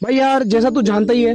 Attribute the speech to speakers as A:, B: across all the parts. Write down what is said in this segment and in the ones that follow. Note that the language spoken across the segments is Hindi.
A: भाई यार जैसा तू जानता ही है,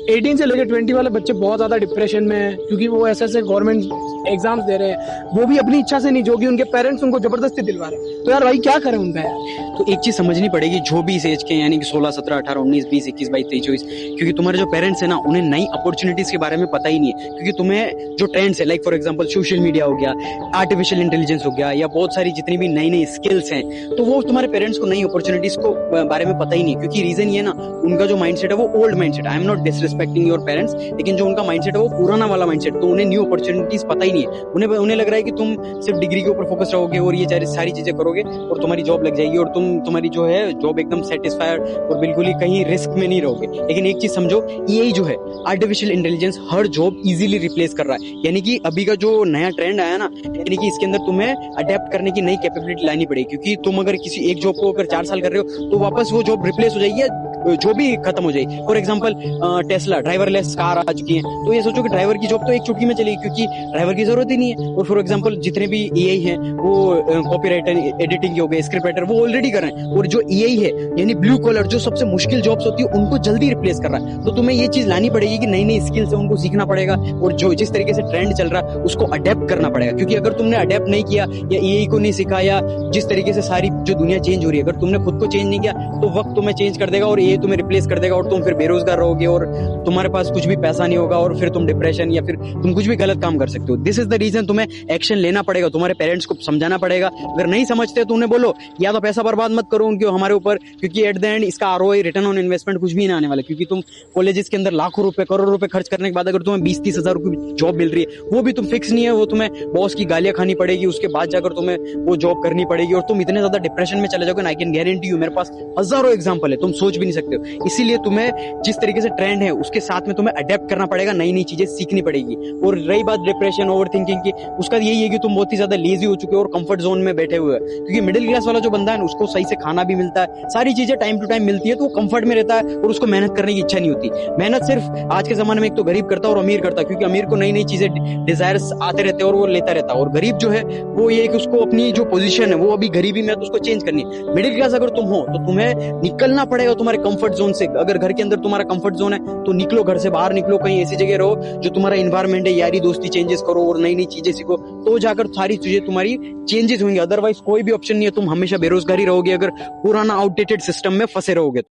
A: 18 से लेकर 20 वाले बच्चे बहुत ज्यादा डिप्रेशन में हैं क्योंकि वो ऐसे ऐसे गवर्नमेंट एग्जाम्स दे रहे हैं, वो भी अपनी इच्छा से नहीं, जो कि उनके पेरेंट्स उनको जबरदस्ती दिलवा रहे हैं। तो यार भाई क्या करें उनका यार।
B: तो एक चीज समझनी पड़ेगी, जो भी इस एज के यानी कि 16 17 18 19 20 21 22 23 24, क्योंकि तुम्हारे जो पेरेंट्स है ना उन्हें नई अपॉर्चुनिटीज के बारे में पता ही नहीं है। क्योंकि तुम्हें जो ट्रेंड्स है, like for example social media हो गया, आर्टिफिशियल इंटेलिजेंस हो गया, या बहुत सारी जितनी भी नई नई स्किल्स हैं, तो वो तुम्हारे पेरेंट्स को नई अपॉर्चुनिटीज को बारे में पता ही नहीं। क्योंकि रीजन ये ना, उनका जो माइंडसेट है वो old mindset. I am not disrespecting your parents, लेकिन जो उनका माइंडसेट है वो पुराना वाला माइंडसेट, तो उन्हें न्यू अपॉर्चुनिटीज पता ही नहीं है। उन्हें लग रहा है कि तुम सिर्फ डिग्री के ऊपर फोकस रहोगे और ये सारी चीजें करोगे और तुम्हारी जॉब लग जाएगी और तुम्हारी जो है जॉब एकदम सेटिस्फाइड और बिल्कुल ही कहीं रिस्क में नहीं रहोगे। लेकिन एक चीज समझो, यही जो है आर्टिफिशियल इंटेलिजेंस हर जॉब इजीली रिप्लेस कर रहा है। यानी कि अभी का जो नया ट्रेंड आया ना, यानी कि इसके अंदर तुम्हें अडेप्ट करने की नई कैपेबिलिटी लानी पड़ेगी। क्योंकि तुम अगर किसी एक जॉब को अगर 4 साल कर रहे हो तो वापस वो जॉब रिप्लेस हो जाएगी या जो भी खत्म हो जाएगी। For example Tesla driverless car आ चुकी है, तो ये सोचो कि ड्राइवर की जॉब तो एक चुटकी में चलेगी क्योंकि ड्राइवर की जरूरत ही नहीं है। और फॉर एग्जाम्पल जितने भी एआई है वो कॉपीराइटर, एडिटिंग हो गए, स्क्रिप्ट राइटर, वो ऑलरेडी कर रहे हैं। और जो एआई है यानी ब्लू कॉलर, जो सबसे मुश्किल जॉब्स होती है, उनको जल्दी रिप्लेस कर रहा है। तो तुम्हें ये चीज लानी पड़ेगी कि नई नई स्किल्स है उनको सीखना पड़ेगा और जो जिस तरीके से ट्रेंड चल रहा है उसको अडेप्ट करना पड़ेगा। क्योंकि अगर तुमने अडेप्ट नहीं किया या एआई को नहीं सीखा, या जिस तरीके से सारी जो दुनिया चेंज हो रही है, अगर तुमने खुद को चेंज नहीं किया तो वक्त तुम्हें चेंज कर देगा और एआई तुम्हें रिप्लेस कर देगा और तुम फिर बेरोजगार रहोगे और तुम्हारे पास कुछ भी पैसा नहीं होगा और फिर तुम डिप्रेशन या फिर तुम कुछ भी गलत काम कर सकते हो। दिस इज द रीजन तुम्हें एक्शन लेना पड़ेगा, तुम्हारे पेरेंट्स को समझाना पड़ेगा। अगर नहीं समझते तो उन्हें बोलो या तो पैसा बर्बाद मत करो उनके हमारे ऊपर, क्योंकि एट द एंड इसका आरओआई, रिटर्न ऑन इन्वेस्टमेंट, कुछ भी नहीं आने वाला। क्योंकि तुम कॉलेजेस के अंदर लाखों रुपए, करोड़ रुपए खर्च करने के बाद अगर तुम्हें 20-30 हजार रुपए जॉब मिल रही है, वो भी तुम फिक्स नहीं है, वो तुम्हें बॉस की गालियां खानी पड़ेगी, उसके बाद जाकर तुम्हें वो जॉब करनी पड़ेगी और तुम इतने ज्यादा डिप्रेशन में चले जाओगे। आई कैन गारंटी यू, मेरे पास हजारों एग्जाम्पल है, तुम सोच भी नहीं सकते हो। इसीलिए तुम्हें जिस तरीके से ट्रेंड है उसके साथ में तुम्हें अडेप्ट करना पड़ेगा, नई नई चीजें सीखनी पड़ेगी। और रही बात डिप्रेशन, ओवर थिंकिंग की, उसका यही है कि तुम बहुत ही ज्यादा लेजी हो चुके हो और कंफर्ट जोन में बैठे हुए हैं। क्योंकि मिडिल क्लास वाला जो बंदा है उसको सही से खाना भी मिलता है, सारी चीजें टाइम टू टाइम मिलती है, तो वो कंफर्ट में रहता है और उसको मेहनत करने की इच्छा नहीं होती। मेहनत सिर्फ आज के जमाने में एक तो गरीब करता है और अमीर करता है, क्योंकि अमीर को नई नई चीजें, डिजायर्स आते रहते हैं और वो लेता रहता है। और गरीब जो है वो ये कि उसको अपनी जो पोजीशन है वो अभी गरीबी में है तो उसको चेंज करनी है। मिडिल क्लास अगर तुम हो तो तुम्हें निकलना पड़ेगा तुम्हारे कंफर्ट जोन से। अगर घर के अंदर तुम्हारा कंफर्ट जोन है तो निकलो, घर से बाहर निकलो, कहीं ऐसी जगह रहो जो तुम्हारा इन्वायरमेंट है, यारी दोस्ती चेंजेस करो और नई नई चीजें सीखो, तो जाकर सारी चीजें तुम्हारी चेंजेस होंगी। अदरवाइज कोई भी ऑप्शन नहीं है, तुम हमेशा बेरोजगारी रहोगे अगर पुराना आउटडेटेड सिस्टम में फंसे रहोगे।